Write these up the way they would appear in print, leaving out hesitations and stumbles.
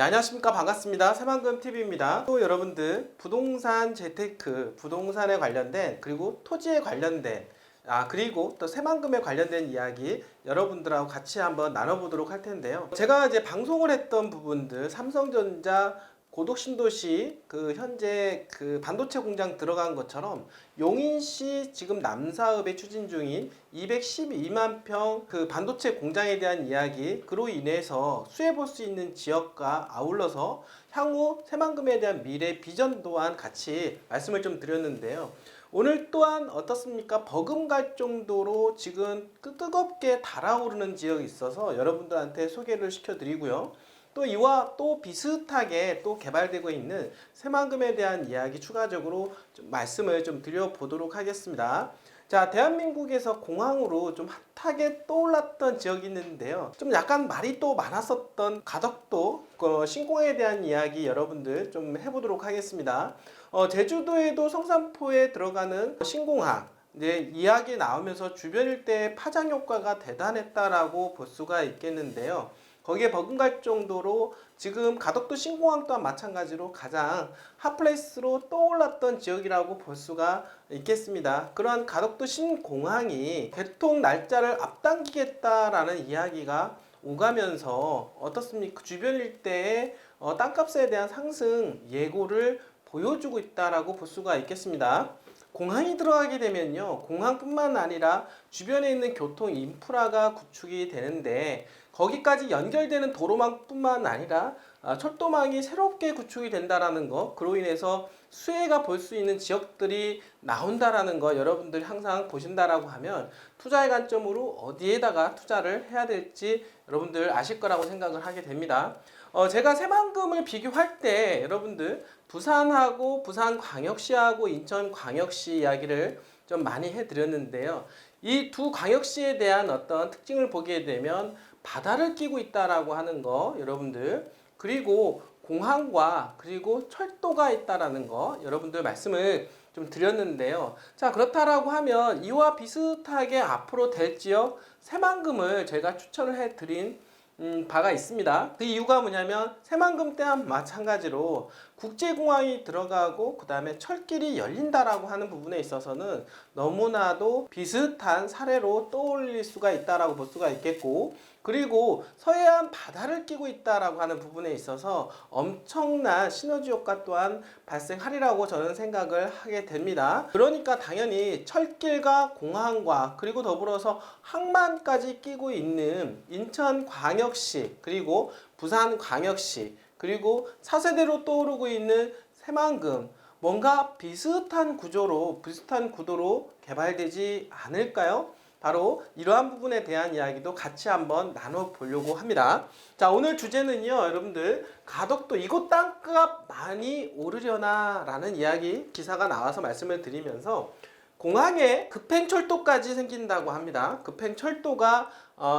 안녕하십니까. 반갑습니다. 새만금TV입니다. 또 여러분들 부동산 재테크, 부동산에 관련된 그리고 토지에 관련된 그리고 또 새만금에 관련된 이야기 여러분들하고 같이 한번 나눠보도록 할 텐데요. 제가 이제 방송을 했던 부분들 삼성전자 고덕신도시 현재 반도체 공장 들어간 것처럼 용인시 지금 남사읍에 추진 중인 212만 평 반도체 공장에 대한 이야기, 그로 인해서 수혜볼 수 있는 지역과 아울러서 향후 새만금에 대한 미래 비전 또한 같이 말씀을 좀 드렸는데요. 오늘 또한 어떻습니까? 버금갈 정도로 지금 뜨겁게 달아오르는 지역이 있어서 여러분들한테 소개를 시켜드리고요. 또 이와 또 비슷하게 또 개발되고 있는 새만금에 대한 이야기 추가적으로 좀 말씀을 좀 드려보도록 하겠습니다. 자, 대한민국에서 공항으로 좀 핫하게 떠올랐던 지역이 있는데요. 좀 약간 말이 또 많았었던 가덕도 신공항에 대한 이야기 여러분들 좀 해보도록 하겠습니다. 제주도에도 성산포에 들어가는 신공항, 이제 이야기 나오면서 주변 일대의 파장 효과가 대단했다라고 볼 수가 있겠는데요. 거기에 버금갈 정도로 지금 가덕도 신공항 또한 마찬가지로 가장 핫플레이스로 떠올랐던 지역이라고 볼 수가 있겠습니다. 그러한 가덕도 신공항이 개통 날짜를 앞당기겠다라는 이야기가 오가면서 어떻습니까? 주변 일대의 땅값에 대한 상승 예고를 보여주고 있다라고 볼 수가 있겠습니다. 공항이 들어가게 되면요, 공항뿐만 아니라 주변에 있는 교통 인프라가 구축이 되는데 거기까지 연결되는 도로망뿐만 아니라 철도망이 새롭게 구축이 된다라는 거, 그로 인해서 수혜가 볼 수 있는 지역들이 나온다라는 거 여러분들이 항상 보신다라고 하면 투자의 관점으로 어디에다가 투자를 해야 될지 여러분들 아실 거라고 생각을 하게 됩니다. 제가 새만금을 비교할 때 여러분들 부산하고 부산광역시하고 인천광역시 이야기를 좀 많이 해드렸는데요. 이 두 광역시에 대한 어떤 특징을 보게 되면 바다를 끼고 있다라고 하는 거 여러분들, 그리고 공항과 그리고 철도가 있다라는 거 여러분들 말씀을 좀 드렸는데요. 자, 그렇다라고 하면 이와 비슷하게 앞으로 될 지역 새만금을 제가 추천을 해드린 바가 있습니다. 그 이유가 뭐냐면 새만금 때와 마찬가지로 국제공항이 들어가고 그 다음에 철길이 열린다라고 하는 부분에 있어서는 너무나도 비슷한 사례로 떠올릴 수가 있다라고 볼 수가 있겠고, 그리고 서해안 바다를 끼고 있다라고 하는 부분에 있어서 엄청난 시너지 효과 또한 발생하리라고 저는 생각을 하게 됩니다. 그러니까 당연히 철길과 공항과 그리고 더불어서 항만까지 끼고 있는 인천광역시 그리고 부산광역시 그리고 차세대로 떠오르고 있는 새만금, 뭔가 비슷한 구조로 비슷한 구도로 개발되지 않을까요? 바로 이러한 부분에 대한 이야기도 같이 한번 나눠보려고 합니다. 자, 오늘 주제는요, 여러분들 가덕도 이곳 땅값 많이 오르려나 라는 이야기 기사가 나와서 말씀을 드리면서 공항에 급행철도까지 생긴다고 합니다. 급행철도가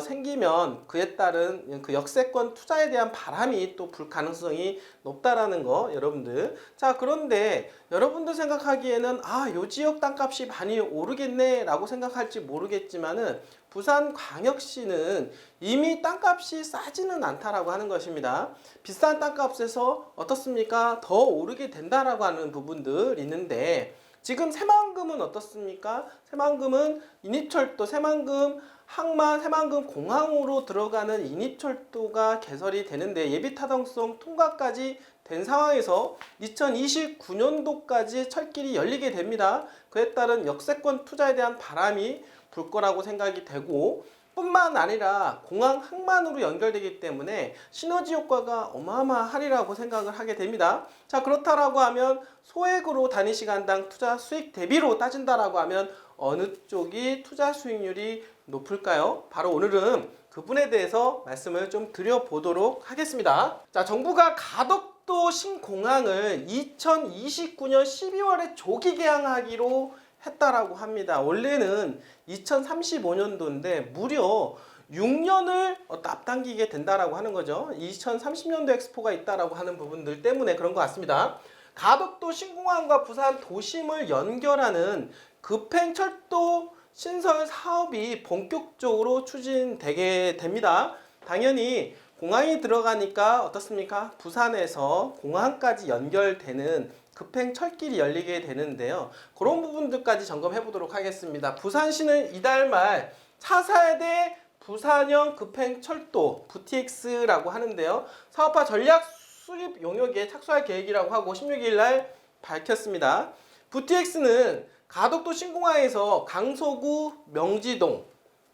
생기면 그에 따른 역세권 투자에 대한 바람이 또 불 가능성이 높다라는 거 여러분들. 자, 그런데 여러분들 생각하기에는 요 지역 땅값이 많이 오르겠네 라고 생각할지 모르겠지만은 부산광역시는 이미 땅값이 싸지는 않다라고 하는 것입니다. 비싼 땅값에서 어떻습니까? 더 오르게 된다라고 하는 부분들 있는데, 지금 새만금은 어떻습니까? 새만금은 인입철도, 새만금 항만, 새만금 공항으로 들어가는 인입철도가 개설이 되는데 예비타당성 통과까지 된 상황에서 2029년도까지 철길이 열리게 됩니다. 그에 따른 역세권 투자에 대한 바람이 불 거라고 생각이 되고, 뿐만 아니라 공항 항만으로 연결되기 때문에 시너지 효과가 어마어마하리라고 생각을 하게 됩니다. 자, 그렇다라고 하면 소액으로 단위 시간당 투자 수익 대비로 따진다라고 하면 어느 쪽이 투자 수익률이 높을까요? 바로 오늘은 그분에 대해서 말씀을 좀 드려보도록 하겠습니다. 자, 정부가 가덕도 신공항을 2029년 12월에 조기 개항하기로 했다라고 합니다. 원래는 2035년도인데 무려 6년을 앞당기게 된다라고 하는 거죠. 2030년도 엑스포가 있다라고 하는 부분들 때문에 그런 것 같습니다. 가덕도 신공항과 부산 도심을 연결하는 급행철도 신설 사업이 본격적으로 추진되게 됩니다. 당연히 공항이 들어가니까 어떻습니까? 부산에서 공항까지 연결되는 급행 철길이 열리게 되는데요. 그런 부분들까지 점검해 보도록 하겠습니다. 부산시는 이달 말 4사대 부산형 급행 철도 VTX라고 하는데요. 사업화 전략 수립 용역에 착수할 계획이라고 하고 16일 날 밝혔습니다. VTX는 가덕도 신공항에서 강서구 명지동,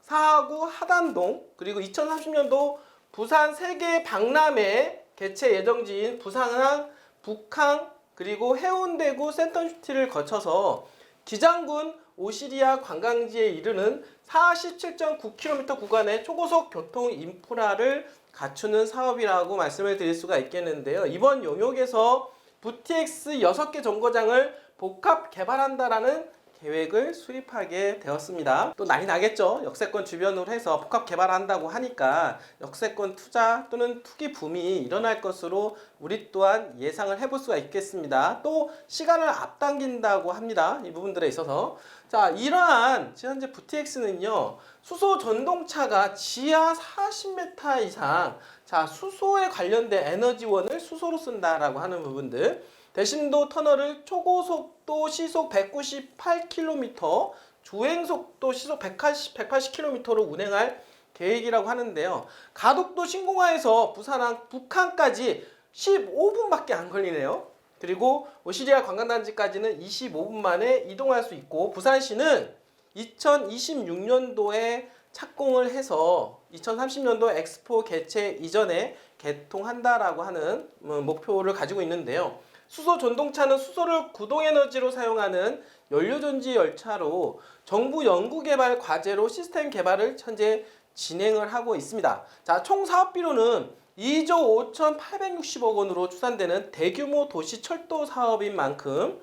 사하구 하단동, 그리고 2030년도 부산 세계 박람회 개최 예정지인 부산항, 북항, 그리고 해운대구 센텀시티를 거쳐서 기장군 오시리아 관광지에 이르는 47.9km 구간의 초고속 교통 인프라를 갖추는 사업이라고 말씀을 드릴 수가 있겠는데요. 이번 용역에서 VTX 6개 정거장을 복합 개발한다라는 계획을 수립하게 되었습니다. 또 난리 나겠죠. 역세권 주변으로 해서 복합 개발한다고 하니까 역세권 투자 또는 투기 붐이 일어날 것으로 우리 또한 예상을 해볼 수가 있겠습니다. 또 시간을 앞당긴다고 합니다. 이 부분들에 있어서. 자, 이러한 현재 VTX는요, 수소 전동차가 지하 40m 이상, 자, 수소에 관련된 에너지원을 수소로 쓴다라고 하는 부분들. 대신도 터널을 초고속도 시속 198km, 주행속도 시속 180km로 운행할 계획이라고 하는데요. 가덕도 신공항에서 부산항 북항까지 15분밖에 안 걸리네요. 그리고 오시리아 관광단지까지는 25분 만에 이동할 수 있고, 부산시는 2026년도에 착공을 해서 2030년도 엑스포 개최 이전에 개통한다라고 하는 목표를 가지고 있는데요. 수소 전동차는 수소를 구동에너지로 사용하는 연료전지 열차로 정부 연구개발 과제로 시스템 개발을 현재 진행을 하고 있습니다. 자, 총 사업비로는 2조 5,860억 원으로 추산되는 대규모 도시 철도 사업인 만큼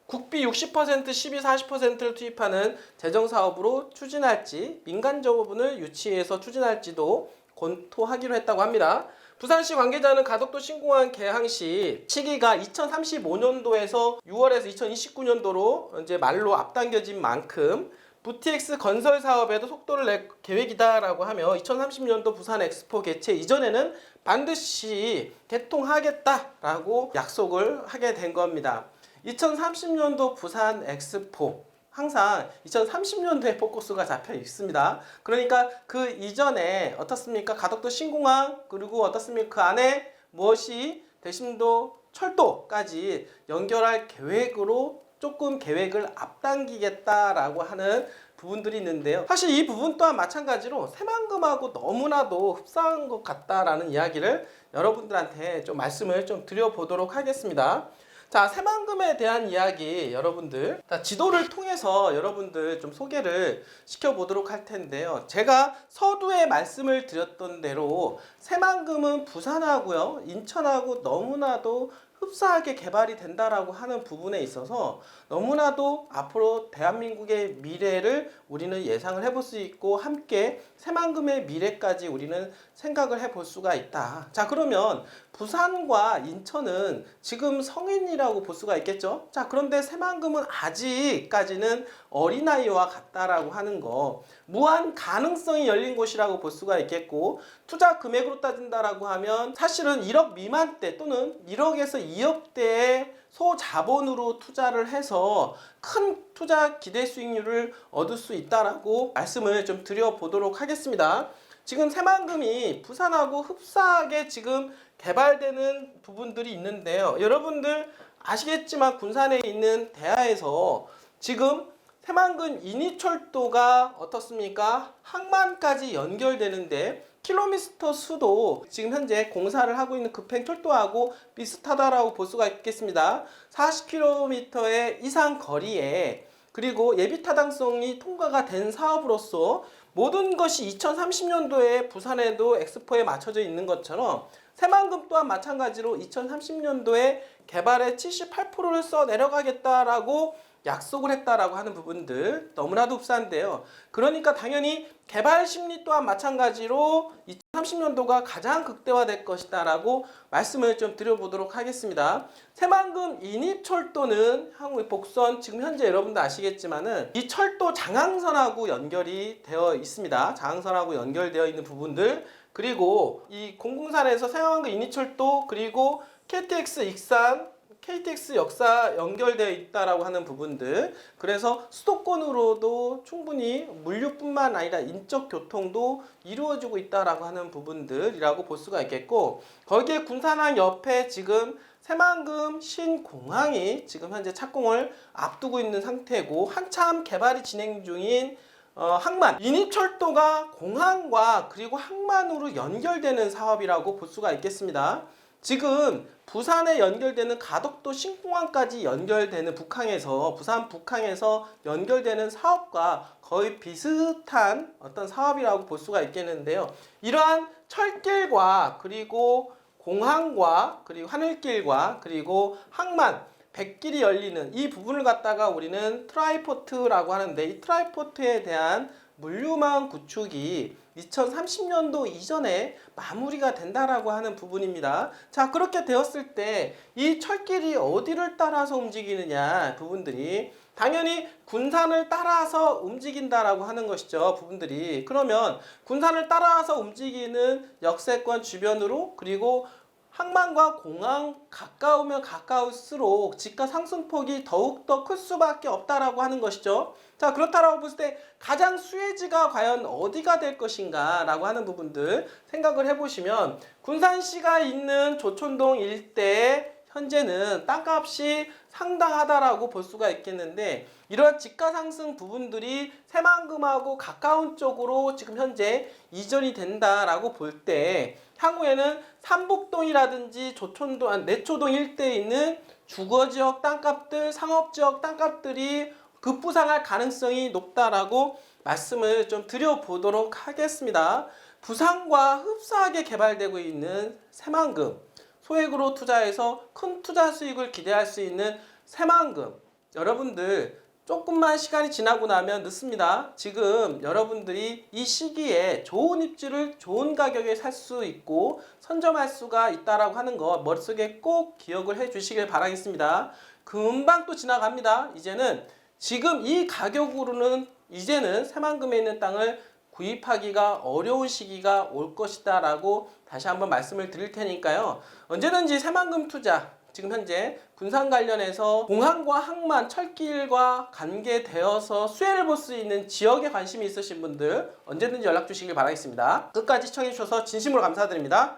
국비 60%, 시비 40%를 투입하는 재정사업으로 추진할지, 민간 자본을 유치해서 추진할지도 검토하기로 했다고 합니다. 부산시 관계자는 가덕도 신공항 개항 시 시기가 2035년도에서 6월에서 2029년도로 이제 말로 앞당겨진 만큼 VTX 건설 사업에도 속도를 낼 계획이다라고 하며 2030년도 부산 엑스포 개최 이전에는 반드시 개통하겠다라고 약속을 하게 된 겁니다. 2030년도 부산 엑스포, 항상 2030년도에 포커스가 잡혀 있습니다. 그러니까 그 이전에 어떻습니까? 가덕도 신공항, 그리고 어떻습니까? 그 안에 무엇이 대신도 철도까지 연결할 계획으로 조금 계획을 앞당기겠다라고 하는 부분들이 있는데요. 사실 이 부분 또한 마찬가지로 새만금하고 너무나도 흡사한 것 같다라는 이야기를 여러분들한테 좀 말씀을 좀 드려보도록 하겠습니다. 자, 새만금에 대한 이야기 여러분들, 자, 지도를 통해서 여러분들 좀 소개를 시켜보도록 할 텐데요. 제가 서두에 말씀을 드렸던 대로 새만금은 부산하고요, 인천하고 너무나도 흡사하게 개발이 된다라고 하는 부분에 있어서 너무나도 앞으로 대한민국의 미래를 우리는 예상을 해볼 수 있고, 함께 새만금의 미래까지 우리는 생각을 해볼 수가 있다. 자, 그러면 부산과 인천은 지금 성인이라고 볼 수가 있겠죠. 자, 그런데 새만금은 아직까지는 어린아이와 같다라고 하는 거, 무한 가능성이 열린 곳이라고 볼 수가 있겠고, 투자 금액으로 따진다라고 하면 사실은 1억 미만대 또는 1억에서 2억대의 소자본으로 투자를 해서 큰 투자 기대 수익률을 얻을 수 있다라고 말씀을 좀 드려보도록 하겠습니다. 지금 새만금이 부산하고 흡사하게 지금 개발되는 부분들이 있는데요. 여러분들 아시겠지만 군산에 있는 대하에서 지금 새만금 인이철도가 어떻습니까? 항만까지 연결되는데 킬로미터 수도 지금 현재 공사를 하고 있는 급행철도하고 비슷하다라고 볼 수가 있겠습니다. 40km의 이상 거리에, 그리고 예비타당성이 통과가 된 사업으로서 모든 것이 2030년도에 부산에도 엑스포에 맞춰져 있는 것처럼 새만금 또한 마찬가지로 2030년도에 개발의 78%를 써 내려가겠다라고 약속을 했다라고 하는 부분들 너무나도 흡사한데요. 그러니까 당연히 개발 심리 또한 마찬가지로 2030년도가 가장 극대화될 것이다라고 말씀을 좀 드려보도록 하겠습니다. 새만금 인입철도는 한국의 복선, 지금 현재 여러분도 아시겠지만은 이 철도 장항선하고 연결이 되어 있습니다. 장항선하고 연결되어 있는 부분들, 그리고 이 공궁산에서 새만금 인입철도, 그리고 KTX 익산, KTX 역사 연결되어 있다라고 하는 부분들, 그래서 수도권으로도 충분히 물류뿐만 아니라 인적 교통도 이루어지고 있다라고 하는 부분들이라고 볼 수가 있겠고, 거기에 군산항 옆에 지금 새만금 신공항이 지금 현재 착공을 앞두고 있는 상태고, 한참 개발이 진행 중인 항만, 인입철도가 공항과 그리고 항만으로 연결되는 사업이라고 볼 수가 있겠습니다. 지금 부산에 연결되는 가덕도 신공항까지 연결되는 부산 북항에서 연결되는 사업과 거의 비슷한 어떤 사업이라고 볼 수가 있겠는데요. 이러한 철길과 그리고 공항과 그리고 하늘길과 그리고 항만, 백길이 열리는 이 부분을 갖다가 우리는 트라이포트라고 하는데, 이 트라이포트에 대한 물류망 구축이 2030년도 이전에 마무리가 된다라고 하는 부분입니다. 자, 그렇게 되었을 때 이 철길이 어디를 따라서 움직이느냐 부분들이 당연히 군산을 따라서 움직인다라고 하는 것이죠. 부분들이. 그러면 군산을 따라서 움직이는 역세권 주변으로, 그리고 항만과 공항 가까우면 가까울수록 집가 상승폭이 더욱더 클 수밖에 없다라고 하는 것이죠. 자, 그렇다라고 봤을 때 가장 수혜지가 과연 어디가 될 것인가 라고 하는 부분들 생각을 해보시면, 군산시가 있는 조촌동 일대에 현재는 땅값이 상당하다라고 볼 수가 있겠는데, 이런 집가 상승 부분들이 새만금하고 가까운 쪽으로 지금 현재 이전이 된다라고 볼 때, 향후에는 삼북동이라든지 조촌동, 내초동 일대에 있는 주거지역 땅값들, 상업지역 땅값들이 급부상할 가능성이 높다라고 말씀을 좀 드려보도록 하겠습니다. 부산과 흡사하게 개발되고 있는 새만금, 소액으로 투자해서 큰 투자 수익을 기대할 수 있는 새만금, 여러분들 조금만 시간이 지나고 나면 늦습니다. 지금 여러분들이 이 시기에 좋은 입지를 좋은 가격에 살 수 있고 선점할 수가 있다라고 하는 거 머릿속에 꼭 기억을 해 주시길 바라겠습니다. 금방 또 지나갑니다. 이제는 지금 이 가격으로는 이제는 새만금에 있는 땅을 구입하기가 어려운 시기가 올 것이다 라고 다시 한번 말씀을 드릴 테니까요. 언제든지 새만금 투자, 지금 현재 군산 관련해서 공항과 항만, 철길과 관계되어서 수혜를 볼 수 있는 지역에 관심이 있으신 분들 언제든지 연락 주시길 바라겠습니다. 끝까지 시청해 주셔서 진심으로 감사드립니다.